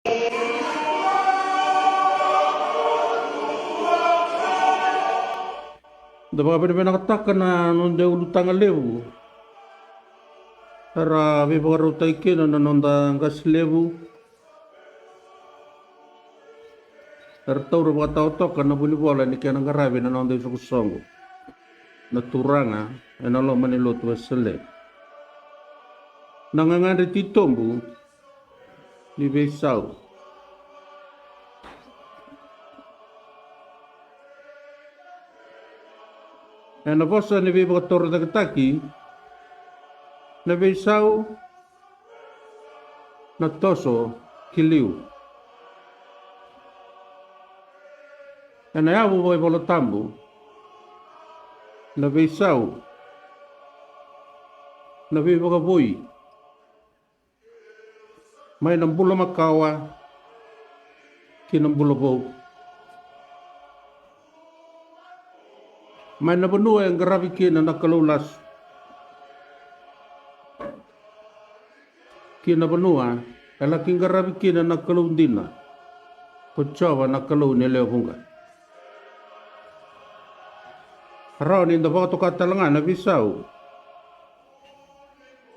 Da baka pwede nakataka na nung de ulutang levu. Ara viva rota ikena na nonda ngas levu. Ara tauro baka tau toka na buli bola ni kena ngarabi na nonda isu kusongo. Na turanga na lo manilotu wasele. Nangangari titombu ni besau. Na bosa ni viva toro takataki na besau na toso kiliu. Na yabu boy bolo tambu na besau na viva ka boy. May nambula makawa kinambula bo. May nabanua ang garabi kina nakalulas. Kinabanua, alaking garabi kina nakalundina. Kutsawa nakalu nileo hunga. Haraw ni baka to katalangan na bisaw.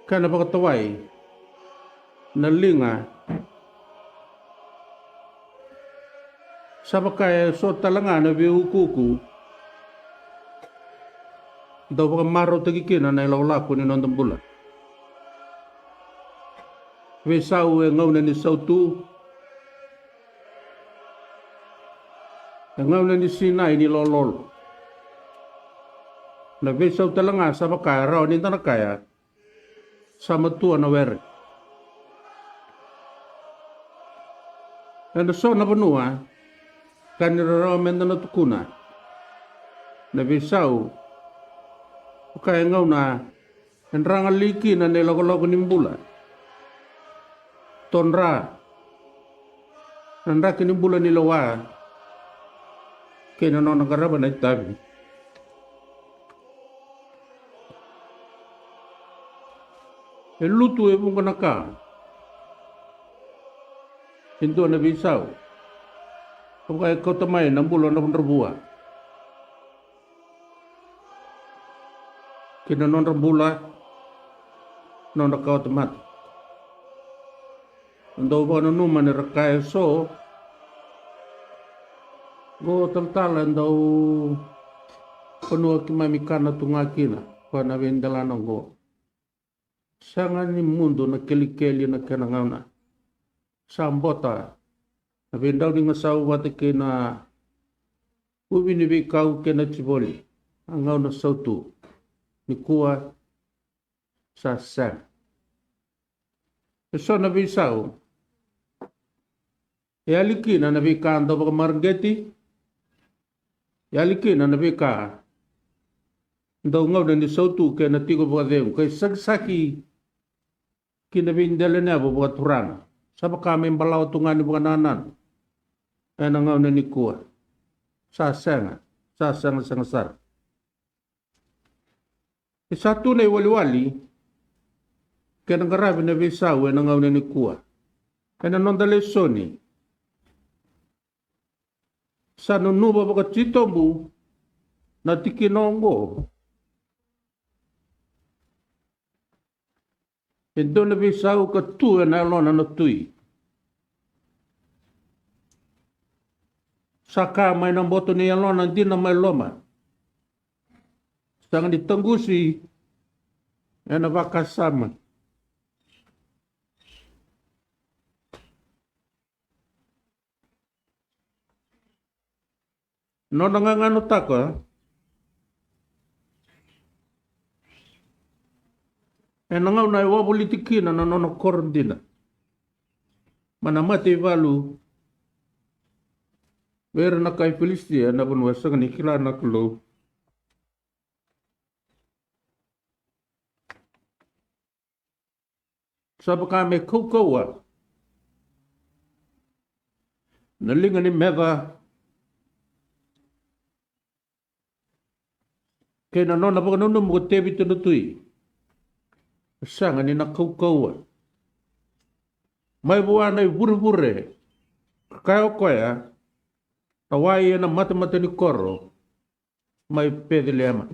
Kana baka taway. Nalinga. Sabakay so talangan na biukuku. Daw baka maro tagikina na ilawlako ni nondang bula. Bisaw ngaw na ni sautu. Ngaw na ni sinay ni lolol. Na bisaw talanga sabakay raw ni tanakaya. Sama tuwa na weri. Na so na banua, kanira raw menda na tukuna. Na bisaw, kaya ngaw na, enrang aliki na nilagolago nimbula. Tonra, nandra kinimbula nilawa, kaya nanon nagaraba na itabi. Lutu e mong kanaka. Hindu na bisaw. Kung kaya kau tamay, nambulo na punrabua. Kina non rambula, non nakau tamat. Ando ba nanuman ni rakaya so, go taltalan daw panua kimamikana tungakina, kwa na vendalano go. Sangan ni mundo na kelikeli na kanangana. Sambota na vendaw ni ngasaw wate kina ubi ni bikaw kina chiboli angaw na sautu ni kuwa sa sang. So na bisaw yaliki na nabika ando baka margeti yaliki na nabika ndaw ngaw na ni sautu kina tigo baka dew kay sagsaki kinabindala na baka turang. Saba kami balaw tungan ni bukananan. Ay nangaw na ni kuwa. Sasanga sangasar. Satu na iwali-wali. Kaya nangarabi na bisaw ay nangaw na ni kuwa. Ay nanondale soni. Sa nunuba baka chitombu. Natikinongo. Ito na bisaw ka tuwa na alona na tuy. Saka may nang boto ni alona hindi na may loma. Sangan ditanggusi. Yan na bakasama. No nangangano tako. Nangaw na iwa politiki na nanono korndina. Manamati valu. Wera na kay Filistia na bunwasang ni kila na kulo. Saba kami kukawa. Nalinga ni Meva. Kaya nanon na baka nanon mo tebi tunutui. Sanga ni nakaukawa. mai buana i bure kaya koya tawai na mata ni koro mai pedile ama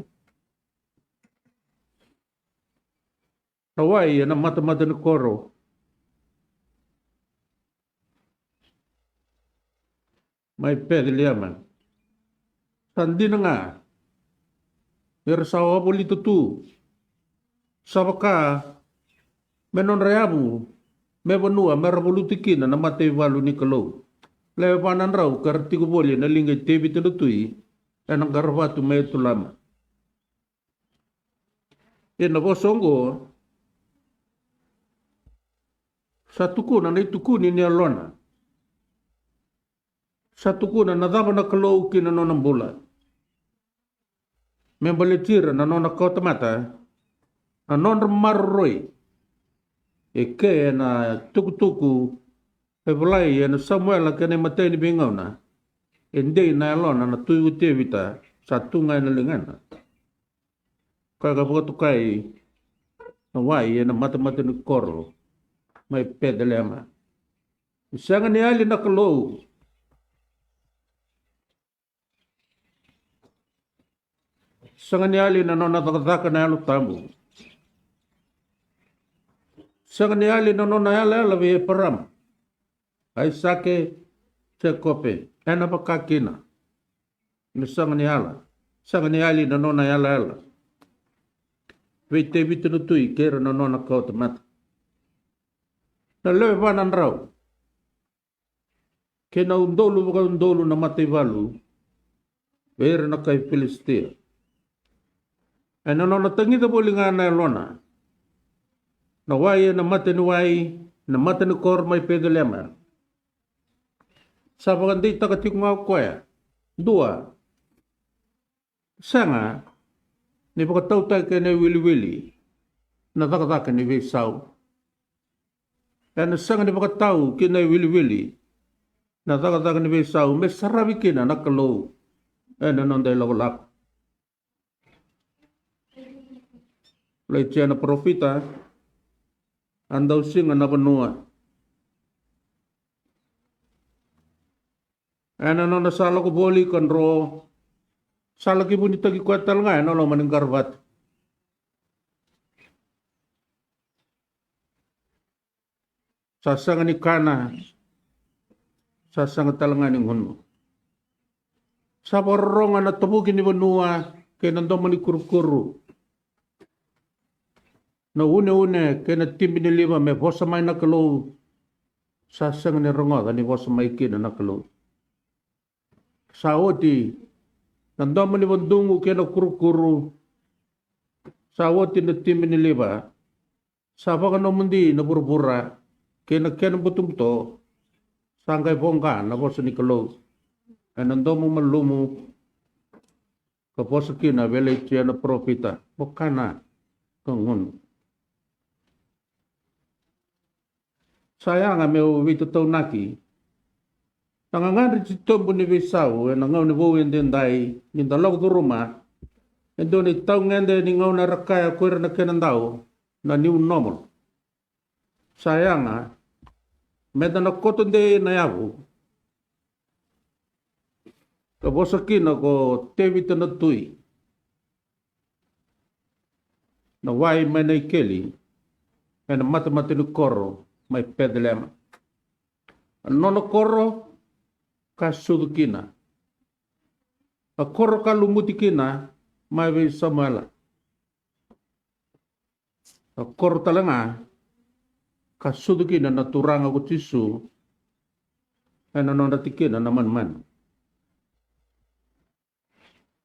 tawai na mata ni koro mai pedile ama sandina nga sawa bolito tu sabaka menon reabu me banua me revolutikina na mate valu ni kalau le panan rau karti ko boli na lingay tebi tulutui anang garvatu me tulama ina bosongo satukuna na itukuni ni alona satukuna na dama na kalau kina nonang bola me baletira na nona kota mata na non marroi e ke na tuku e volai e na Samuel ke ne matei ni bingona e ndei na alona na tui te vita sa tunga na lingana ka botu kai na wai e na mata ni koro mai pedelema sanga ni ali na kalou sanga ni ali na nona takataka na alu tamu sanga ni ali na nona ala ve param ai sake te kope ena pakakina ni sanga ni ali na nona ala ve te vitu no tui kera na nona kota mata na lewe vanan rau ke na undolu na mate valu vera na kai Filistia e na nona tangita boli nga na lona na wai na mate ni wai na mate ni kor mai pedelema sa pagandi takatik nga koya dua sanga ni pakatau tay ke na wili na takataka ni vesau e na sanga ni pakatau ke na wili na takataka ni vesau me sarabi kina na kalau e na nonday lagolak lai tia na profita andau singa na banua ana no na sala ko boli kan ro sala ki bunita ki kwatal nga no lo maning karbat sasanga ni kana sasanga talanga ning hunu sa porronga na tubukin ni banua kay nando mani kuru na une kena timbi ni lima me bosa mai na kalau sasang ni ronga ni bosa mai kina na kalau sawoti nandama ni bandungu kena kuru sawoti na timbi ni lima sapa ka no mundi na burbura kena butum to sangkai bongka na bosa ni kalau nandama malumu ka bosa kina vele tia na profita bokana kangun sayang meu vitu tau naki nangangan ri tombo ni visau e nangau ni bo ende ndai ni dalog du ruma endo ni tau ngende ni ngau na rakaya kuer na kenandau na ni un nomol sayang meda na kotonde na yavu ka bosakina ko tevita na tui na wai menai keli e na mata ni koro mai pedelema nono koro ka sudukina a koro ka lumutikina mai ve samala a koro talanga ka sudukina na turanga ko tisu ana nona tikina na man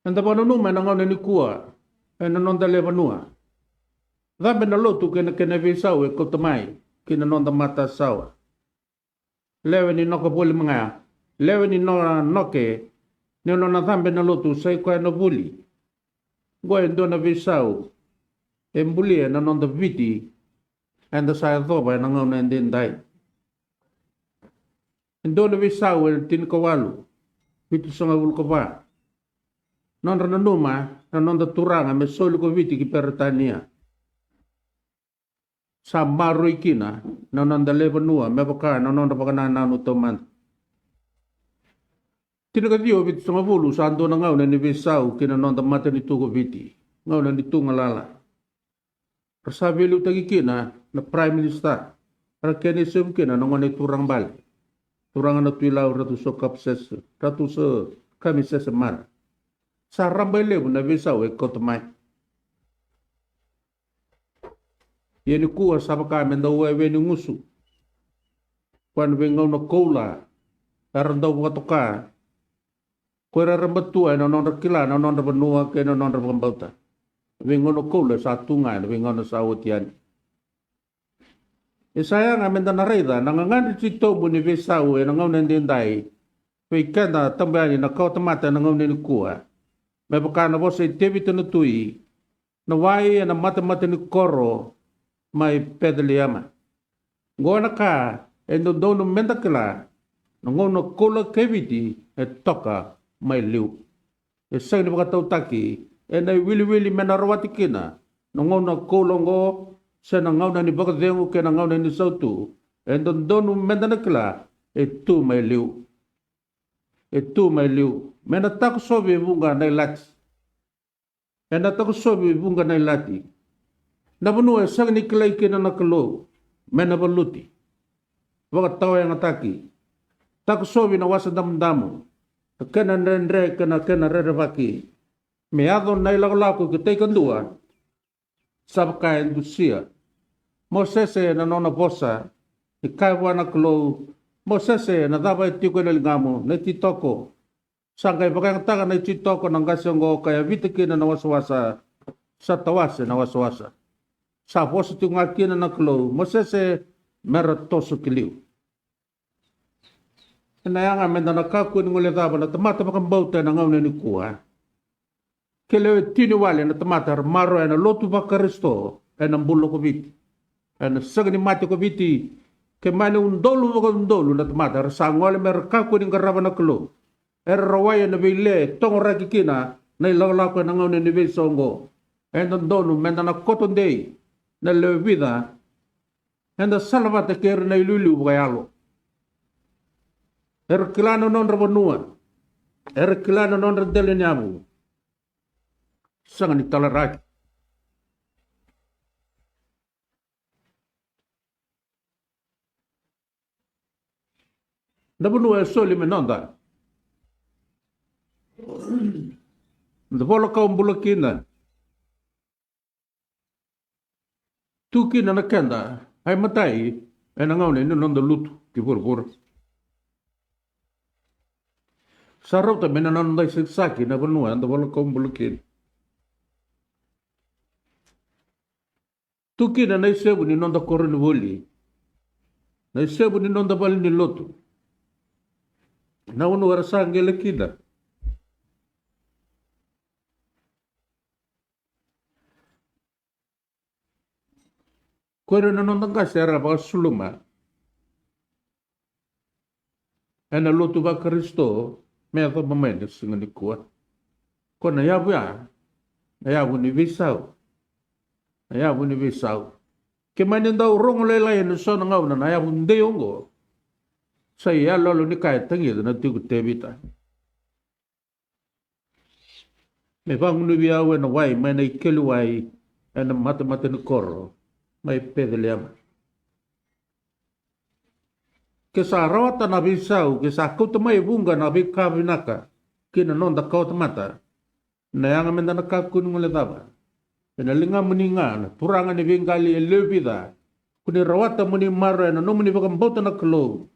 anda bano numa na ngone ni kuwa ana nonda le banua dame na lotu kena ve sau e ko tamai kina nonda mata sawa lewe ni noko boli mga lewe ni noke ni nona thambe na lotu sai kwa no buli goe ndo na visau embuli na nonda viti anda sai thoba na ngona ndendai ndo na visau tin kawalu viti songa ul ko ba non na numa na nonda turanga me solo ko viti ki pertania sa maroi kina nanonda levanua me baka nanonda baka nananu toman tinaka dio vit songa vulu santo na ngau na ni vesau kina nonda mata ni tugo viti ngau na ni tunga lala rasabi lu tagi kina na prime minister para kene sem kina nongone turang bal turang na tuilau ratu so kapses ratu so kami sesemar sa rambai levu na vesau e kotomai yeni kuwa sabaka menda wewe ni ngusu kwan vengau na koula arandau watoka kuera rambatua na nonda kila na nonda benua ke na nonda bambauta vengau na koula sa tunga na vengau na sa otian e sayang amenda na reida na ngangani chito buni vesau e na ngau nendendai pe kenda tambani na kau tamata na ngau ni kuwa me bakana bose tevita na tui na wai na mata ni koro mai pedeliama ngona ka e no dono menda kala no ngono kola keviti e toka mai liu e sang ni baka tautaki e nei wili mena rawati kina no ngono kolongo se na ngau ni baka dengu ke na ngau ni sautu e no dono menda kala e tu mai liu mena tak sobe bunga nei lati e na tak sobe bunga nei lati na bunua sang ni kelai kina na kelo mena baluti waka tawa yang ataki tak sobi na wasa damu kena nendre kena rerevaki me ado nai laku ke te kandua sabka endusia mosese na nona bosa i kai wana kelo mosese na daba tiko na lingamu na titoko sangai bakang taga na titoko na ngasongo kaya vitikina na wasawasa sa tawase na wasawasa sa positu ngakina na klo mosese mera tosu kiliu na yanga menda na kaku ni ngole daba na tamata bakang bauta na ngaune ni kuha kelewe tini wale na tamata maro na lotu bakaristo na mbulo ko viti na sagani mati ko viti ke mane undolu na tamata sa ngole mera kaku ni ngaraba na klo rawaya na bile tongora kikina na ilalako na ngaune ni vesongo ndonu menda na kotondei na lewida enda salvata ker na ilulu bugayalo kilano non rabonua kilano non radele nyamu sanga ni talaraki nabunua soli menonda ndabolo ka umbulokina tuki na nakenda ai matai e na ngaune no nonda lutu ki por sarauta mena nonda saki na banua anda wala kom bulukin tuki na nei sebu ni nonda koroni woli nei sebu ni nonda bali ni lotu na unu warasa ngele kida Kore na nonda kasi era baka suluma. Ena lotu ba Kristo mea to mamene singa ni kuat. Ko na yabu ya, na yabu ni visau. Na yabu ni visau. Ke mani ndau rongo lelai na sona ngau na yabu ndeyongo. Sa ya lolo ni kaya tangi na tiku tebita. Me bangu ni biawe na wai, mai na ikelu wai, ena mata ni koro. Mai pedeleama. Ke sa rawata na bisau, ke sa kouta mai bunga na bikavinaka, kina nonda kouta mata, na yanga menda na kakun ngule daba. Ena linga muninga, na turanga ni vingali e lebida, kuni rawata muni mara, na no muni bakambota na kalo,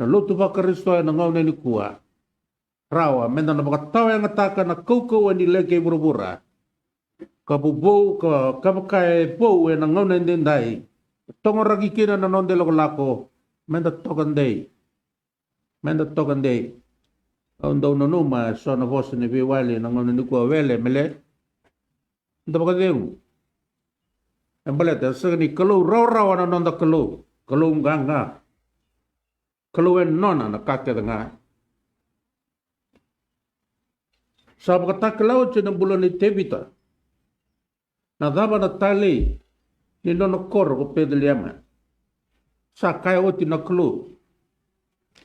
na lotu baka risto na ngau na ni kua. Rawa, menda na bakatawa yang ataka na koukawa ni leke burubura. Kabubou ka kabakai pou e na ngau na ndendai. Tongo ragi kina na nonde lako menda tokandei. Menda tokandei. Ondau na numa so na vosa ni viwali na ngau na nikua wele mele. Nda baka dengu. Embalete sagani kalau raw na nonda kalau. Kalau nganga. Kalau en nona na kake nga. Sabi kata kalau cina bulan ni tebita. Na daba na tali ni nono koro ko pedeliama. Sa kai oti na klu.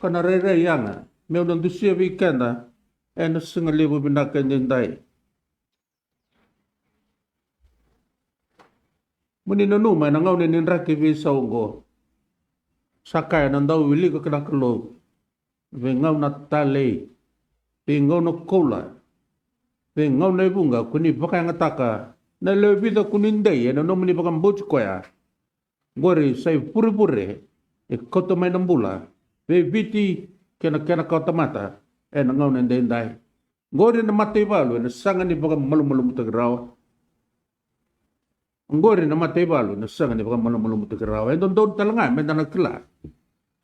Kana rere yanga. Meu non dusia weekenda. E na singa lebu binaka nindai. Muni na numa na ngau ni nraki visa ungo. Sa kai na ndau wili ko kena klu. Ve ngau na tale. Ve ngau na kola. Ve ngau na ibunga kuni baka ngataka. Na leo vida kunindai na nomini baka mbochi koya. Gori sai pure-pure. E koto mai nambula. Ve viti kena kau tamata. E na ngau nendai. Gori na mate balu. Na sanga ni baka malu-malu mutagrawa. Gori na mate balu. Na sanga ni baka malu-malu mutagrawa. E don talanga. Menda na kila.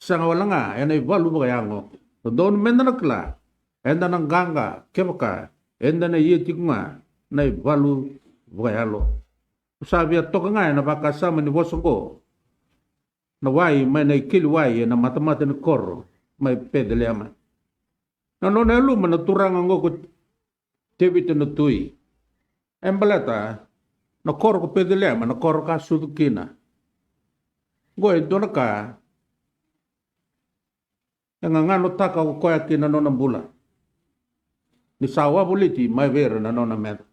Sanga walanga. E na ibalu baka yango. Don menda na kila. E na ganga. Kebaka. E na yeti kunga. Na ibalu vayalo. Sabi at toka nga na baka sama ni Bosongo. Na wai may na ikili wai na matamata ni koro. May pedele ama. Na nona luma na turang ang ko tebito na tui. Embalata na koro ko pedele ama na koro ka sudukina. Goy doon ka. Yang ngano taka ko koya kina nona bula. Ni sawa buliti may vera na nona meta.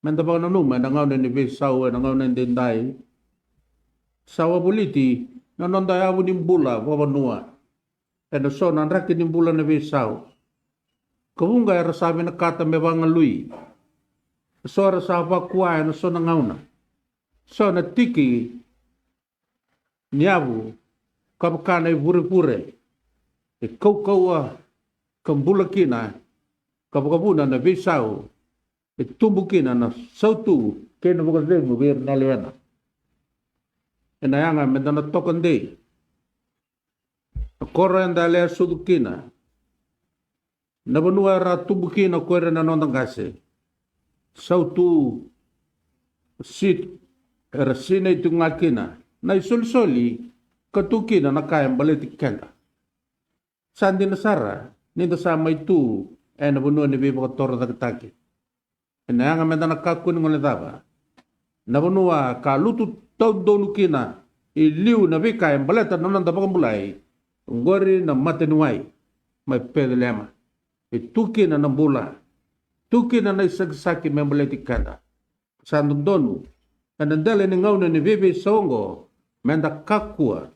Menta pa numa na ngau na ni Besau na ngau na Dendai. Sawa buliti na nonda abu ni bula wawanua. E na so na raki ni bula na Besau. Kawunga era sabi na kata me wanga lui. So era sabi kuwa na so na ngau na. So na tiki niabu kapakana i pure-pure. E kau-kaua kambula kina kapakabuna na Besau. E tumbukin na sautu kena bukan dia mubir naliana. E na yanga menda na tokan de. Kora yang dalea sudukina. Na banua ra tumbukina kuera na nondang kase. Sautu sit era sine itu ngakina. Na isol-soli katukina na kayang balitik kenda. Sandi na sara ninda sama itu na banua ni bibo katora takitaki. Na nga menda nakakun ngole daba. Na banua ka lutu todo kina iliu na bika yang baleta nanan daba mulai. Ngori na matenuai mai pedelema. Tuki na nambula. Tuki na naisagsaki membaleti kanda. Sandung donu. Nandale ni ngau na ni bebe songo menda kakua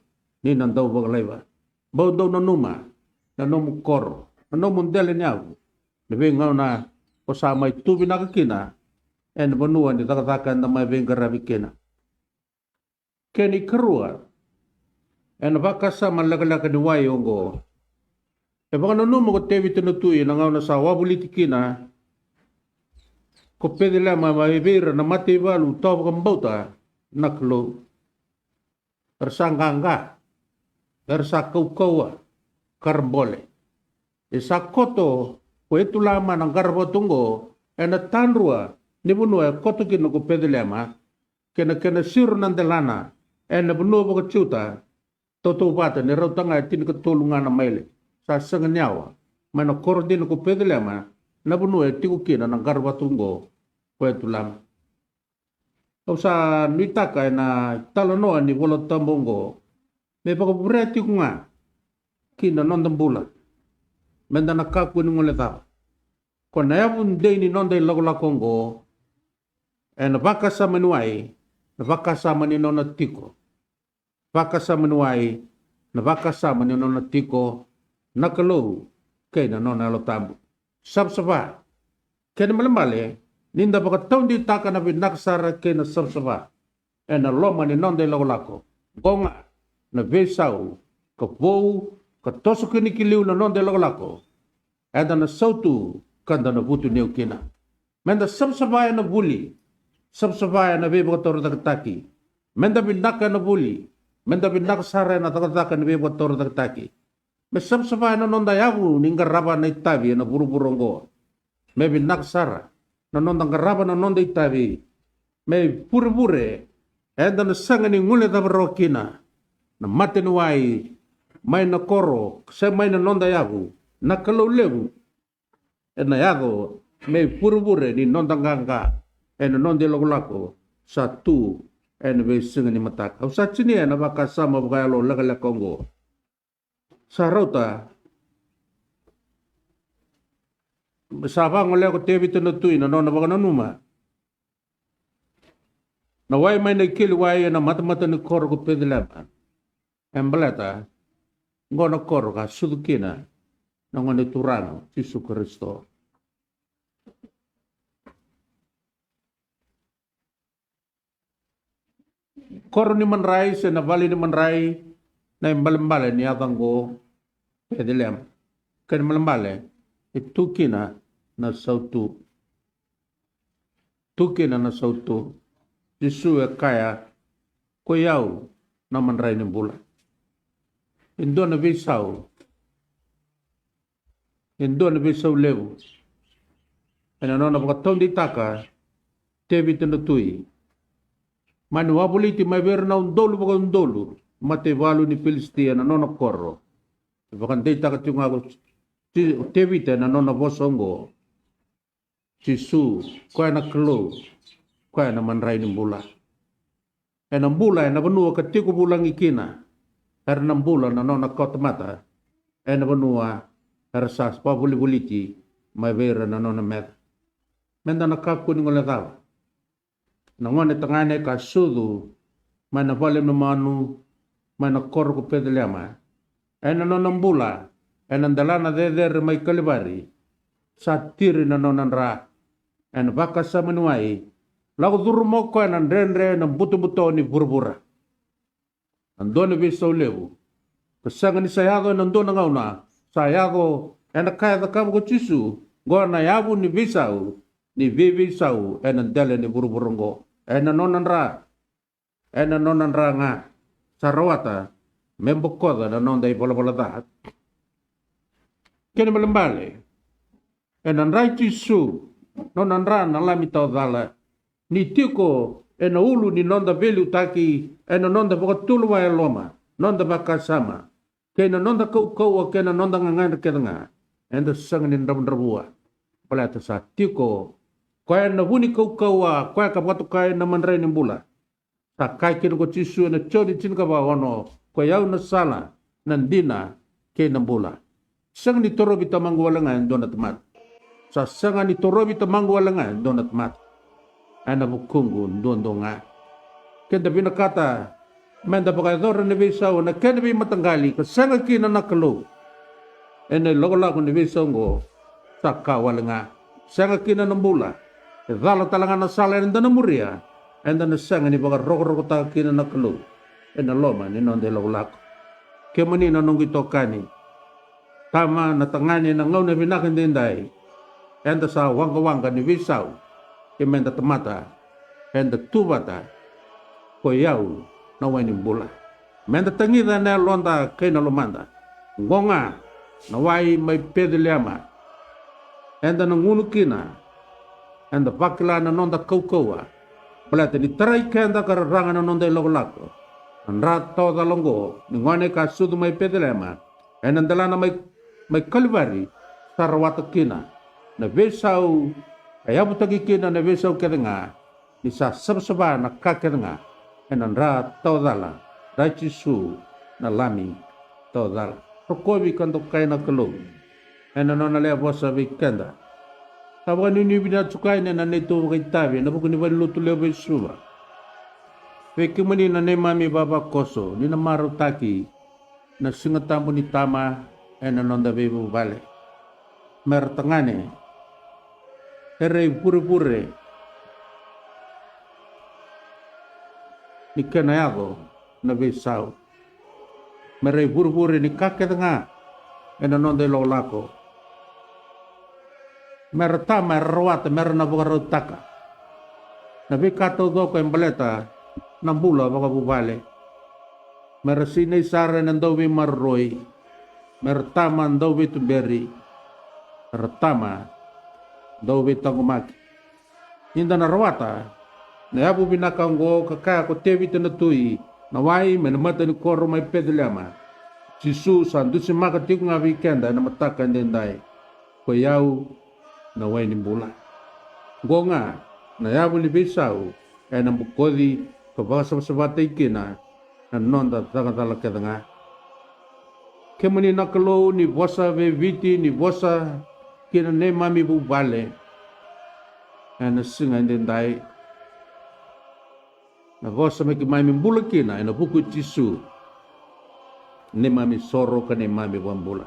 ni nandau bagalaiba. Bau daw na numa na nomu koro. Na nomu ndele niagu. Nabi ngau na o sa may tubi nakakina, en banuan di takatakan na may bengkarabi kina. Keni karua, en baka sa malagalaka ni wayongo, e baka nanumo ko tewi tinutuyo na ngaw na sa wabuliti kina, ko pwede lamang maibira na matibalu tawag ang bauta, naklo, ersanganga, ersa kaukawa, karbole, isa koto, ko itu lama ng karbo tunggo na tanrua ni bunua koto kino ko pedelema kena siru ng delana na bunua ko chuta toto bata ni raw tanga tin ko tulungan na maile sa sanganyawa mana koro din ko pedelema na bunua tiku kina ng karbo tunggo ko itu lama o sa nuitaka na talanoa ni wala tambongo me pakabureti ko nga kina nondambula menda nakaku ni ngole tau. Ko na yapun day ni nonday lagola Kongo, na baka sa manuay, na baka sa ni nona tiko. Baka sa manuay, na baka sa ni nona tiko, nakalo kay na nona lotambo. Sabsaba, kaya na malamali, ninda baka taon di taka na binaksara kay na sabsaba, na loma ni nonday lagola ko. Gonga, na Besau, kapow, katoso kinikiliw na nonde lagalako. Eda na sautu kanda na buto niyo kina. Menda sabsabaya na buli. Sabsabaya na bebo katoro takataki. Menda binaka na buli. Menda binaka sara na takataka na bebo katoro takataki. Me sabsabaya na nonda yabu ningaraba na itabi na buru-buronggo. Me binaka sara na nonda ngaraba na nonda itabi. Me pure-pure. Eda na sanga ni ngulit na barokina. Na matenuai may na koro, sa may na nonda yago, nakalaulew, na yago, may purubure ni nonda nganga, na nonda lagulako, satu en ve singa ni matak au sa chini na baka sama baka lo la Kongo sa rota sa ba ngole ko tevi to tu ina no na baka numa na wai mai na kil wai na mata ni kor ko pedela embleta ngona kor ka sudukina na ngone turano Yesus Kristo. Kor ni manrai se na vali ni manrai na imbalembale ni atango pedelem kan malembale itu kina na sautu tukina na sautu Yesu kaya ko yau na manrai ni bula indo na visau lewu ena nona bakatom di taka tevi tenutui manu wabuliti mai verna undolu baka undolu mate walu ni Filistia na nona korro bakan dei taka tunga ko tevi te na nona bosongo Yesu ko na klo ko na manrai ni bula ena bula ena benua ketiku bulang ikina karena bula na nona kota mata ena benua Rasas pa buli-buliti may vera na nona met. Menda nakapko ni ngole tao. Nangone tangane ka sudu may navale na manu may nakor ko pedalema. Ay na nona mbula ay nandala na deder may kalibari sa tiri na nona ra. Ay baka sa manuay lago durmo ko ay nandrenre ng buto-buto ni burbura. Nandun na bisaw lewu. Kasangan ni sayado nandun na ngauna sayako ena kaya takam ko Yesu go na yabu ni visau ni vivisau ena dele ni buruburungo ena nonan ra nga sarawata membokoda na non dai bola dat kene melembale ena rai Yesu nonan ra na lami tau dala ni tiko ena ulu ni nonda velu taki ena nonda bokatulu wa eloma nonda bakasama kena nonda kau kena nonda ngangan kenga enda sanganin rabua palata sa tiko kaya na huni kau kaya kapatu kaya na manrai ni bula sa kai kino ko Yesu na chodi chin ka ba wano kaya na sala nandina ke na bula sang ni toro bita mangwalangan donat mat sa sanga ni toro bita mangwalangan donat mat ana bukungu ndondonga kenda binakata menda pakador ni visau na kena bi matanggali kasanga kina nakalo ene logo ni visau ngo sakawalanga sanga kina nambula dala talanga na sala enda na muria enda na sanga ni baka roko ta kina nakalo ena loma ni nonde logo kemani na nungi tokani tama na tangani na ngau na binakin dindai enda sa wanga ni visau kemenda temata enda tubata koyau na wani bula menda tangida na londa kena lomanda ngonga na wai mai pedeliama enda na ngunu kina enda pakila na nonda kaukaua balata ni tarai kenda kararanga na nonda ilogolako andra toda longo ni ngone ka sudu mai pedeliama enda dalana mai kalvari sarawata kina na vesau ayabu tagi kina na vesau kedenga ni sa sabsaba na kakedenga enan ra todala ra Yesu na lami todala prokobi kanto kay na kalo enan na le bosa vikenda tawa ni bina tsukay na nito kay tabi na buko ni baluto le Yesu ba peki mani na ne mami baba koso ni na marutaki na singatambo ni tama enan onda bebo vale mertangane ere pure ni kenayado na visau mere buru ni kaketanga ena nonde lolako merta merwat merna bukarutaka na vikato do ko embaleta nambula baka bubale mersine sare nandowi marroi mertama ndowi tumberi mertama ndowi tangumaki inda na rawata na yabu binakanggo kakaya ko tevi tenatui na wai menamata ni koro mai pedeliama Yesu sandu si makatik nga weekenda na matakan dendai ko yau na wai ni bula gonga na yabu ni bisau e na mukodi ka vasa savate kina na nonda tala kedanga ke mani nakalo ni vosa ve viti ni vosa kina ne mami bu vale na singa ndai na vosa me ki mami mbula kina na buku tisu ne mami soro ka ne mami wambula